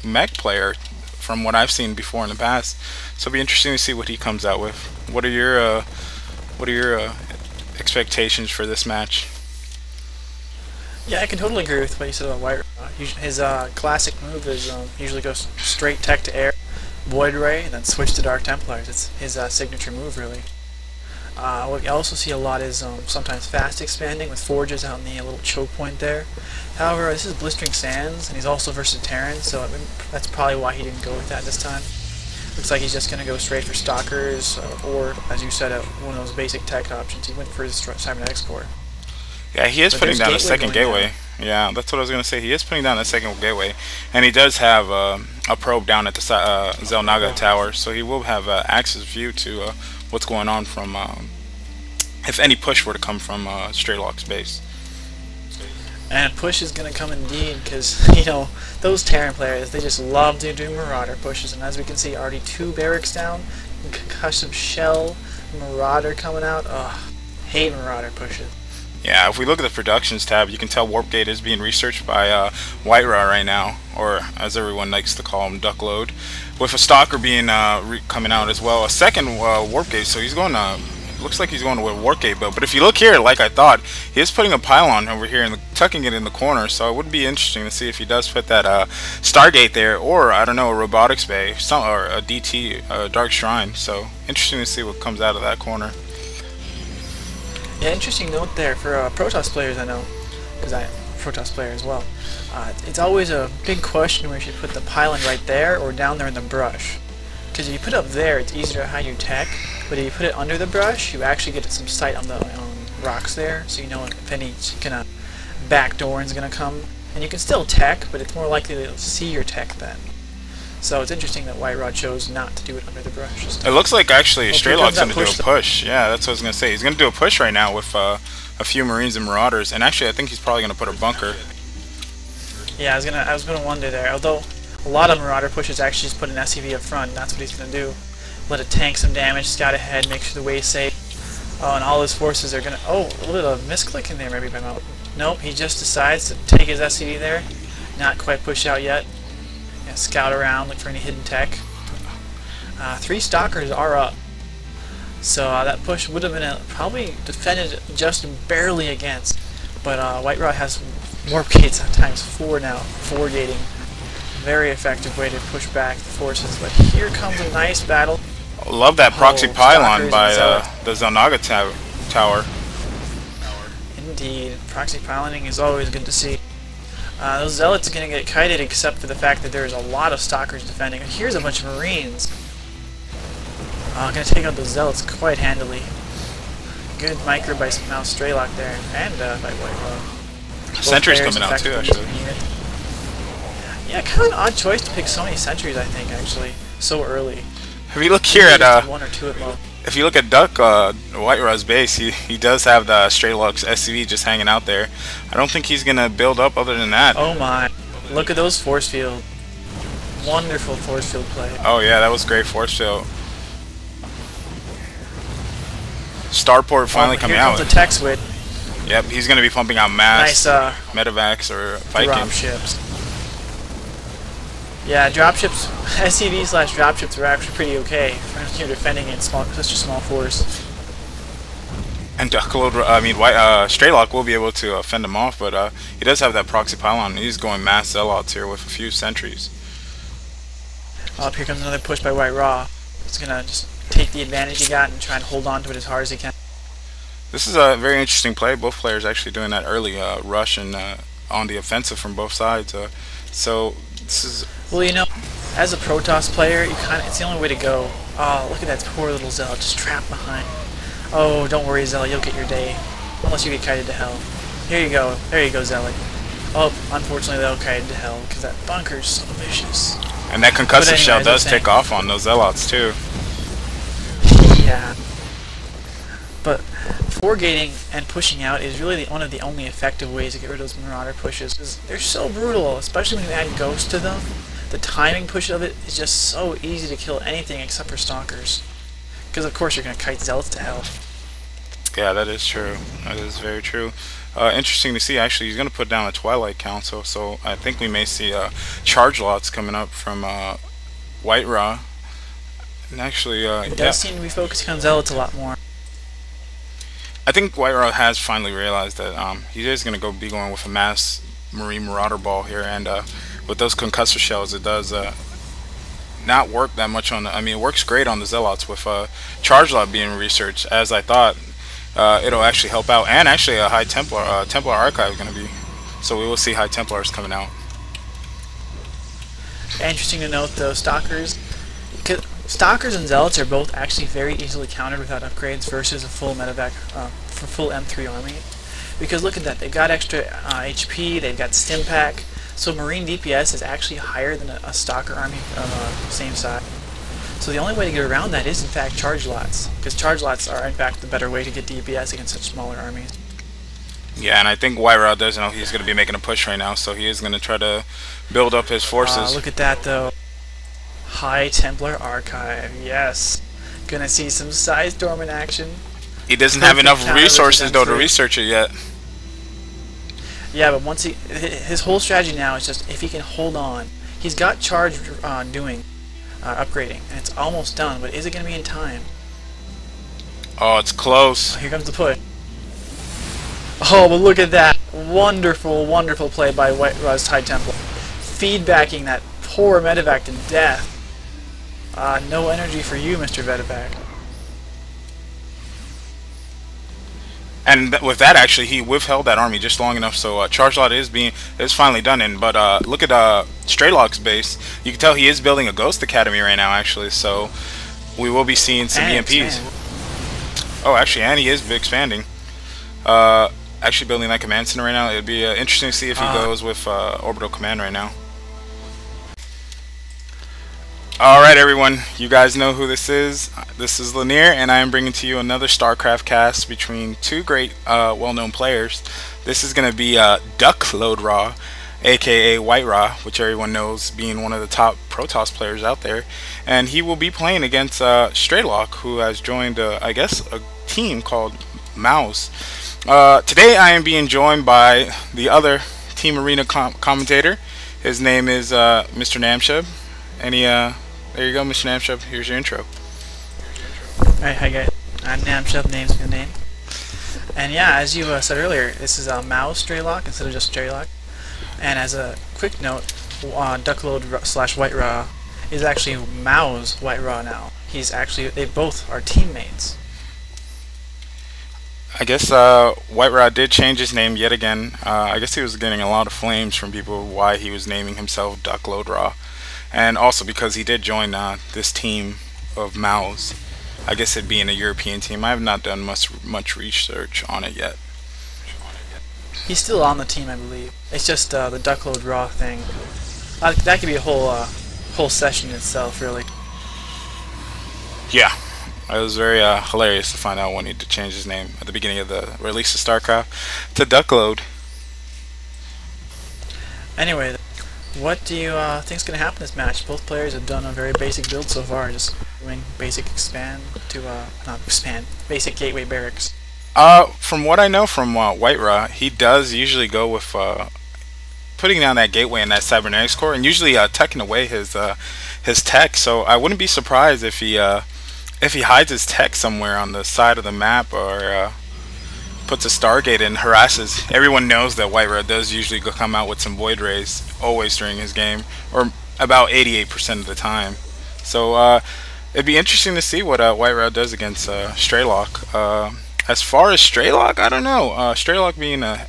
mech player from what I've seen before in the past. So it'll be interesting to see what he comes out with. What are your expectations for this match? Yeah, I can totally agree with what you said about White. His classic move is usually goes straight tech to air, Void Ray, and then switch to Dark Templars. It's his signature move, really. What you also see a lot is sometimes fast expanding with forges out in the little choke point there. However, this is Blistering Sands, and he's also versus Terran, so that's probably why he didn't go with that this time. Looks like he's just going to go straight for Stalkers, or, as you said, one of those basic tech options. He went for his Cybernetics Core. Yeah, he is putting down a second gateway. Yeah, that's what I was going to say. He is putting down a second gateway. And he does have a probe down at the Xel'Naga Tower, so he will have access view to what's going on from, if any push were to come from Strelok's base. And push is going to come indeed, because, you know, those Terran players, they just love to do Marauder pushes. And as we can see, already 2 barracks down, Concussive Shell, Marauder coming out. Ugh, hate Marauder pushes. Yeah, if we look at the productions tab, you can tell Warp Gate is being researched by WhiteRaw right now, or as everyone likes to call him, Duckload, with a Stalker being coming out as well. A second Warp Gate, so he's going looks like he's going with a Warp Gate build. But if you look here, like I thought, he is putting a pylon over here and tucking it in the corner, so it would be interesting to see if he does put that Stargate there, or, I don't know, a Robotics Bay, or a DT, Dark Shrine. So, interesting to see what comes out of that corner. Yeah, interesting note there for Protoss players, I know, because I'm a Protoss player as well. It's always a big question where you should put the pylon right there or down there in the brush. Because if you put it up there, it's easier to hide your tech, but if you put it under the brush, you actually get some sight on the rocks there, so you know if any kind of backdoor is going to come. And you can still tech, but it's more likely to see your tech then. So it's interesting that WhiteRaw chose not to do it under the brush. It looks like actually Strelok's going to do a push. Yeah, that's what I was going to say. He's going to do a push right now with a few Marines and Marauders, and actually I think he's probably going to put a bunker. Yeah, I was gonna wonder there. Although a lot of Marauder pushes actually just put an SCV up front, and that's what he's gonna do. Let it tank some damage, scout ahead, make sure the way's safe. Oh, and all his forces are gonna. Oh, a little bit of misclick in there maybe by Mount. Nope, he just decides to take his SCV there. Not quite push out yet. Scout around, look for any hidden tech. 3 Stalkers are up. So that push would have been probably defended just barely against. But WhiteRaw has Warp Gates at times 4 now. 4 gating. Very effective way to push back the forces. But here comes a nice battle. Love that proxy pylon by the Xel'Naga Tower. Indeed. Proxy pyloning is always good to see. Those Zealots are going to get kited except for the fact that there's a lot of Stalkers defending. And here's a bunch of Marines. Going to take out the Zealots quite handily. Good micro by Strelok there, and by WhiteRaw. Sentry's coming out too, actually. Yeah, kind of an odd choice to pick so many sentries, I think, actually, so early. If you look here at 1 or 2 at most. If you look at WhiteRaw's base, he does have the Strelok's SCV just hanging out there. I don't think he's gonna build up other than that. Oh my! Look at those force field. Wonderful force field play. Oh yeah, that was great force field. Starport finally coming out. Here comes the tech switch. Yep, he's gonna be pumping out mass, nice, medevacs or Vikings. Dropships. Yeah, dropships, SCV/dropships are actually pretty okay when you're defending in such a small force. And Strelok will be able to fend him off, but he does have that proxy pylon. He's going mass Zealots here with a few sentries. Up here comes another push by WhiteRaw. He's gonna just take the advantage he got and try and hold on to it as hard as he can. This is a very interesting play. Both players actually doing that early rush and on the offensive from both sides. So this is. Well, you know, as a Protoss player, it's the only way to go. Oh, look at that poor little Zealot just trapped behind. Oh, don't worry, Zealot, you'll get your day. Unless you get kited to hell. Here you go. There you go, Zealot. Oh, unfortunately, they'll kited to hell because that bunker's so vicious. And that concussive shell does take off on those Zealots too. Yeah. But foregating and pushing out is really one of the only effective ways to get rid of those Marauder pushes. Because they're so brutal, especially when you add Ghost to them. The timing push of it is just so easy to kill anything except for Stalkers. Because of course you're going to kite Zealots to hell. Yeah, that is true. That is very true. interesting to see. Actually, he's going to put down a Twilight Council, so I think we may see charge lots coming up from WhiteRaw. And actually, It does seem to be focusing on Zealots a lot more. I think WhiteRaw has finally realized that he is going to be going with a mass Marine Marauder ball here, and with those concussor shells, it does not work that much on the, I mean, it works great on the Zealots with charge lot being researched, as I thought. It'll actually help out, and actually a High Templar Templar Archive is going to be, so we will see High Templars coming out. Interesting to note though, Stalkers and Zealots are both actually very easily countered without upgrades versus a full medevac for full M3 army. Because look at that, they've got extra HP, they've got stim pack, so Marine DPS is actually higher than a Stalker army of same size. So the only way to get around that is in fact charge lots, because charge lots are in fact the better way to get DPS against such smaller armies. Yeah, and I think WhiteRaw does know he's going to be making a push right now, so he is going to try to build up his forces. Look at that though. High Templar Archive, yes. Gonna see some Size Storm in action. He doesn't have enough resources though to research it yet. Yeah, but once his whole strategy now is just if he can hold on. He's got charge doing upgrading, and it's almost done, but is it gonna be in time? Oh, it's close. Here comes the push. Oh, but look at that! Wonderful, wonderful play by WhiteRavs High Templar, feedbacking that poor medevac to death. No energy for you, Mr. Medevac. And with that, actually, he withheld that army just long enough, so charge lot is finally done in. But look at Strelok's base. You can tell he is building a Ghost Academy right now, actually. So we will be seeing some EMPs. Oh, actually, and he is expanding. Actually, building that command center right now. It'd be interesting to see if he goes with orbital command right now. Alright everyone, you guys know who this is. This is Lanier, and I am bringing to you another StarCraft cast between two great well-known players. This is going to be WhiteRavs, aka WhiteRavs, which everyone knows being one of the top Protoss players out there. And he will be playing against Strelok, who has joined, I guess, a team called Mouse. Today I am being joined by the other Team Arena commentator. His name is Mr. Namshub. There you go, Mr. Namshub. Here's your intro. Alright, hi guys. I'm Namshub, name's my name. And yeah, as you said earlier, this is Mao's Strelok instead of just Strelok. And as a quick note, Duckload/WhiteRaw is actually Mao's WhiteRaw now. They both are teammates. I guess WhiteRaw did change his name yet again. I guess he was getting a lot of flames from people why he was naming himself Duckload. And also because he did join this team of Mao's. I guess it being a European team. I have not done much research on it yet. He's still on the team, I believe. It's just the Duckload Raw thing. That could be a whole session in itself, really. Yeah, it was very hilarious to find out when he had to change his name at the beginning of the release of StarCraft to Duckload. Anyway, what do you think is going to happen in this match? Both players have done a very basic build so far, just doing basic expand to, not expand, basic gateway barracks. From what I know from WhiteRaw, he does usually go with putting down that gateway in that cybernetics core, and usually teching away his tech. So I wouldn't be surprised if he hides his tech somewhere on the side of the map, or puts a Stargate and harasses. Everyone knows that WhiteRaw does usually come out with some Void Rays always during his game, or about 88% of the time. So it'd be interesting to see what WhiteRaw does against Strelok. As far as Strelok, I don't know. Strelok being a